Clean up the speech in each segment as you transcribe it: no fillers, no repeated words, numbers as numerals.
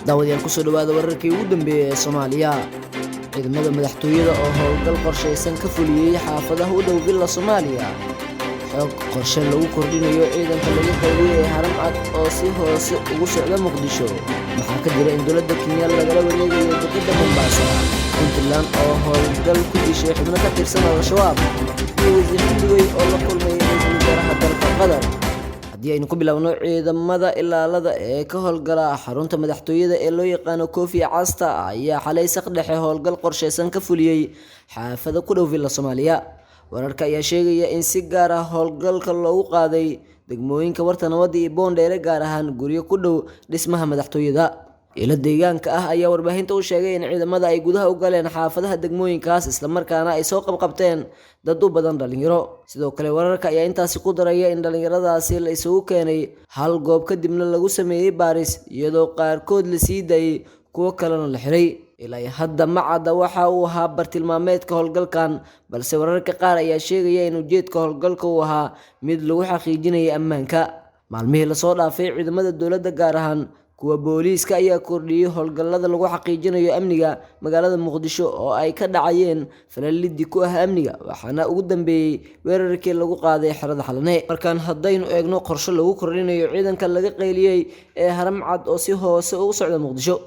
daawadayaal kusoo dhawaada wararkii ugu dambeeyay ee Soomaaliya. Ciidamada madaxtooyada oo howl-gal qorsheysan ka fuliyey xaafadaha u dhow Villa Soomaaliya. Xog qorshe lagu kordhinayo ciidanka laga qaybiyay haram cad oo si hoose ugu socda Muqdisho. Maxaa ka jira in dowladda Kenya lagala wareegayo Dekadda Mombasa? Puntland oo howl-gal ku dishay xubno ka tirsan al-shabaab. iyo wasiirradii oo la kulmay ra'iisul wasaaraha dalka Qatar. haddii aynu ku bilowno ciidamada ilaalada ee ka howlgala xarunta madaxtooyada ee loo yaqaan Kofi Casta ayaa xalay saqdhexe howlgal qorsheysan ka fuliyey xaafada ku dhow Villa Soomaaliya. wararka ayaa sheegaya in si gaar ah howlgalka loogu qaaday degmooyinka warta nabadda iyo Boondheere gaar ahaan guryo ku dhow dhismaha madaxtooyada. ila deegaanka ah ayaa warbaahinta u sheegay in ciidamada ay gudaha u galeen xaafadaha degmooyinkaas isla markaana ay soo qabqabteen dad u badan dhalinyaro. sidoo kale wararka ayaa intaasi ku daraya in dhalinyaradaasi la isugu keenay hal goob kadibna lagu sameeyay baaris iyadoo qaarkood la sii daayay kuwo kalena la xiray. ilaa hadda ma cadda waxa uu ahaa bartilmaameedka howlgalkan, balse wararka qaar ayaa sheegaya in ujeedka howlgalka uu ahaa mid lagu xaqiijinayo ammaanka. maalmihii lasoo dhaafay ciidamada dowladda gaar ahaan kuwa booliiska ayaa kordhiyay howlgallada lagu xaqiijinayo amniga magaalada Muqdisho oo ay ka dhacayeen falalidii ku ah amniga, waxaana ugu dambeeyay weerarkii lagu qaaday xerada Xalane. markaan haddaynu eegno qorshe lagu kordhinayo ciidanka laga qayliyay ee haram cad oo si hoose ugu socda Muqdisho.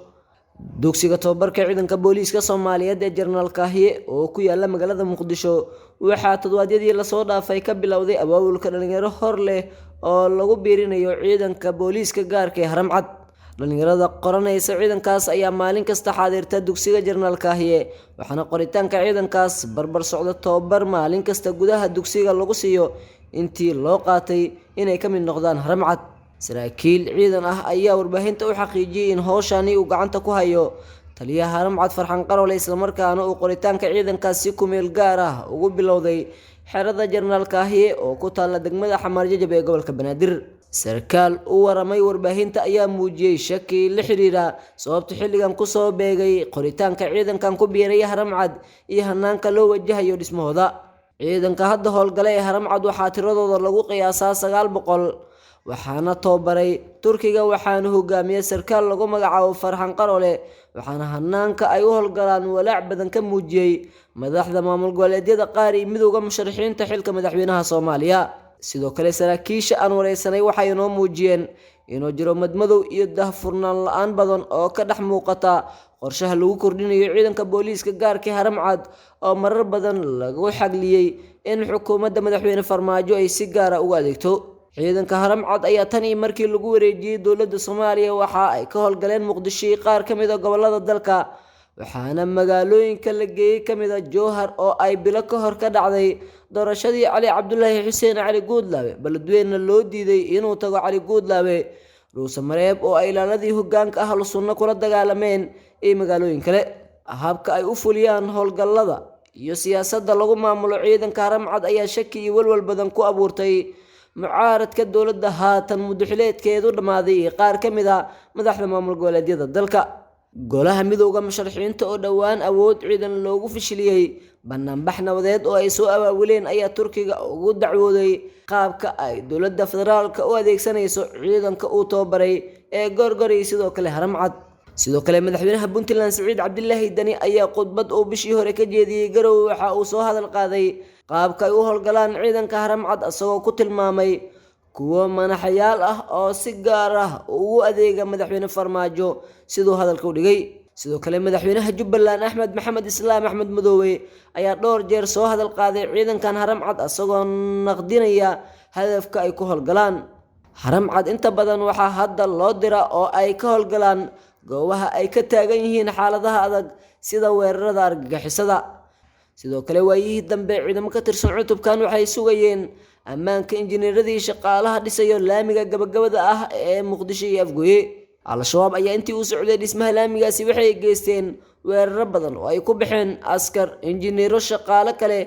dugsiga tababarka ciidanka booliiska Soomaaliyeed ee General Kahiye oo ku yaala magaalada Muqdisho waxaa todobaadyadii lasoo dhaafay ka bilowday abaabulka dhalinyaro hor leh oo lagu biirinayo ciidanka booliiska gaarka ee haram cad. dhalinyarada qoranaysa ciidankaas ayaa maalin kasta xaadirta dugsiga General Kahiye, waxaana qoritaanka ciidankaas barbar socda tababar maalin kasta gudaha dugsiga lagu siiyo intii loo qaatay inay ka mid noqdaan haram cad. saraakiil ciidan ah ayaa warbaahinta u xaqiijiyay in howshani uu gacanta ku hayo taliyaha haram cad Farxan Qarole, isla markaana uu qoritaanka ciidankaas si ku meel gaar ah ugu bilowday xerada General Kahiye oo ku taala degmada Xamar Jajab ee gobolka Banaadir. sarkaal u waramay warbaahinta ayaa muujiyay shaki la xiriira sababta xilligan ku soo beegay qoritaanka ciidankan ku biiray haram cad iyo hanaanka loo wajahayo dhismahooda. ciidanka hadda howlgala ee haram cad waxaa tiradooda lagu qiyaasaa 900, waxaana tababaray Turkiga, waxaana hogaamiyay sarkaal lagu magacaabo Farxan Qarole, waxaana hanaanka ay u howlgalaan walaac badan ka muujiyay madaxda maamul goboleedyada qaar iyo midowga musharaxiinta xilka madaxweynaha Soomaaliya. sidoo kale saraakiisha aan wareysanay waxay inoo muujiyeen inuu jiro madmadow iyo daahfurnaan la'aan badan oo ka dhex muuqata qorshaha lagu kordhinayo ciidanka booliiska gaarka haram cad oo marar badan lagu xagliyay in xukuumadda madaxweyne Farmaajo ay si gaar ah ugu adeegto. ciidanka haram cad ayaa tan iyo markii lagu wareejiyay dowladda Soomaaliya waxa ay ka howlgaleen Muqdisho iyo qaar ka mid ah gobolada dalka, waxaana magaalooyinka la geeyay ka mid ah Jowhar oo ay bilo ka hor ka dhacday doorashadii Cali Cabdullaahi Xuseen Cali Guudlaabe, baladweyne loo diiday inuu tago Cali Guudlaabe, Dhuuso Mareeb oo ay ilaaladii hoggaanka ahlu sunna kula dagaalameen iyo magaalooyin kale. habka ay u fuliyaan howlgallada iyo siyaasadda lagu maamulo ciidanka haram cad ayaa shaki iyo walwal badan ku abuurtay mucaaradka dowladda haatan muddaxileedkeedu dhammaaday iyo qaar ka mid ah madaxda maamul goboleedyada dalka. golaha midowga musharaxiinta oo dhowaan awood ciidan loogu fashiliyay banaanbax nabadeed oo ay soo abaabuleen ayaa Turkiga ugu dacwooday qaabka ay dowladda federaalka u adeegsanayso ciidanka uu tababaray ee gorgori sidoo kale haram cad. sidoo kale madaxweynaha Puntland Ciid Cabdillaahi Dani ayaa khudbad uu bishii hore ka jeediyay Garowe waxa uu soo hadal qaaday qaabka ay u howlgalaan ciidanka haram cad asagoo ku tilmaamay kuwo manaxyaal ah oo si gaar ah ugu adeega madaxweyne Farmaajo sidoo hadalka u dhigay. sidoo kale madaxweynaha Jubbaland Axmed Maxamed Islaam Axmed Madoobe ayaa dhowr jeer soo hadal qaaday ciidankan haram cad asagoo naqdinaya hadafka ay ku howlgalaan. haram cad inta badan waxaa hadda loo diraa oo ay ka howlgalaan goobaha ay ka taagan yihiin xaaladaha adag sida weerarada argagixisada. sidoo kale waayihii dambe ciidamo ka tirsan cutubkan waxay sugayeen ammaanka injineeradii shaqaalaha dhisayo laamiga gabagabada ah ee Muqdisho iyo Afgooye. al-shabaab ayaa intii uu socday dhismaha laamigaasi waxay geysteen weeraro badan oo ay ku baxeen askar, injineero, shaqaale kale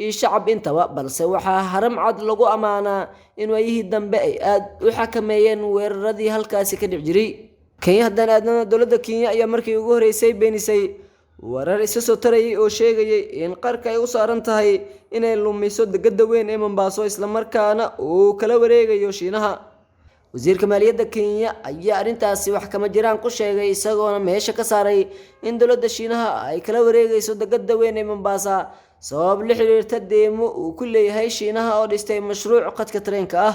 iyo shacab intaba, balse waxaa haram cad lagu amaanaa in waayihii dambe ay aad u xakameeyeen weeraradii halkaasi ka dhici jiray. Kenya haddana aadna dowladda Kenya ayaa markii ugu horeysay beenisay warar isa soo tarayay oo sheegayay in qarka ay u saaran tahay inay lumiso dekadda weyn ee Mombasa isla markaana uu kala wareegayo Shiinaha. wasiirka maaliyadda Kenya ayaa arrintaasi wax kama jiraan ku sheegay isagoona meesha ka saaray in dowladda Shiinaha ay kala wareegayso dekadda weyn ee Mombasa sabab la xiriirta deemo uu ku leeyahay Shiinaha oo dhistay mashruuc qadka tareenka ah.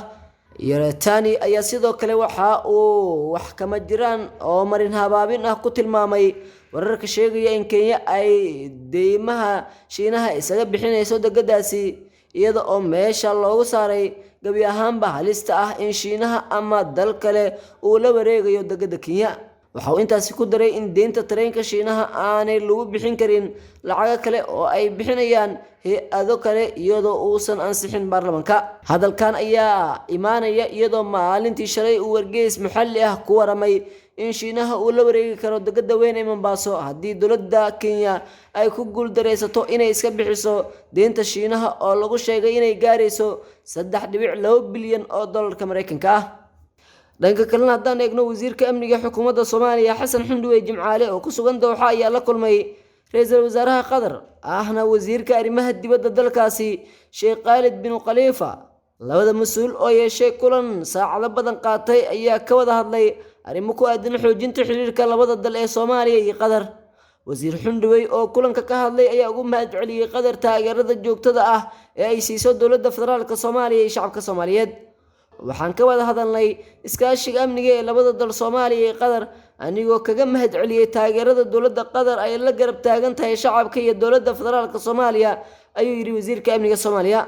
Tani ayaa sidoo kale waxa uu wax kama jiraan oo marin habaabin ah ku tilmaamay wararka sheegaya in Kenya ay deymaha Shiinaha isaga bixinayso dekadaasi iyada oo meesha loogu saaray gabi ahaanba halista ah in Shiinaha ama dal kale uu la wareegayo dekadda Kenya. waxa uu intaasi ku daray in deynta tareenka Shiinaha aanay lagu bixin karin lacag kale oo ay bixinayaan hay'ado kale iyadoo uusan ansixin baarlamaanka. Hadalkan ayaa imaanaya iyadoo maalintii shalay uu wargeys maxalli ah ku waramay in Shiinaha uu la wareegi karo dekadda weyn ee Mombasa haddii dowladda Kenya ay ku guuldareysato inay iska bixiso deynta Shiinaha oo lagu sheegay inay gaarayso 3.2 bilyan oo dollarka Mareykanka ah. dhanka kalena haddaan eegno wasiirka amniga xukuumadda Soomaaliya Xasan Xundhuwe Jimcaale oo ku sugan Dooxa ayaa la kulmay ra'iisul wasaaraha Qatar ahna wasiirka arrimaha dibadda dalkaasi Sheikh Khalid bin Khalifa. labada mas'uul oo yeeshay kulan saacado badan qaatay ayaa ka wada hadlay arrimo ku aadan xoojinta xiriirka labada dal ee Soomaaliya iyo Qatar. wasiir Xundhuwe oo kulanka ka hadlay ayaa ugu mahadceliyay Qatar taageerada joogtada ah ee ay siiso dowladda federaalka Soomaaliya iyo shacabka Soomaaliyeed. waxaan ka wada hadalnay iskaashiga amniga ee labada dal Soomaaliya iyo Qatar anigoo kaga mahadceliyay taageerada dowladda Qatar ay la garab taagan tahay shacabka iyo dowladda federaalka Soomaaliya ayuu yiri wasiirka amniga Soomaaliya.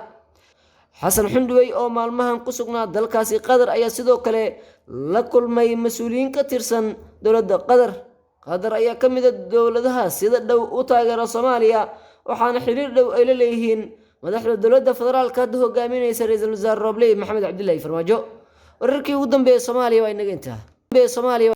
Xasan Xundhuwe oo maalmahan ku sugnaa dalkaasi Qatar ayaa sidoo kale la kulmay mas'uuliyiin ka tirsan dowladda Qatar. Qatar ayaa ka mid ah dowladaha sida dhow u taageera Soomaaliya waxaana xiriir dhow ay la leeyihiin madaxda dowladda federaalka hadda hogaaminaysa ra'iisul wasaare Roble Maxamed Cabdullaahi Farmaajo. wararkii ugu dambeeyay Soomaaliya waa inaga intaa.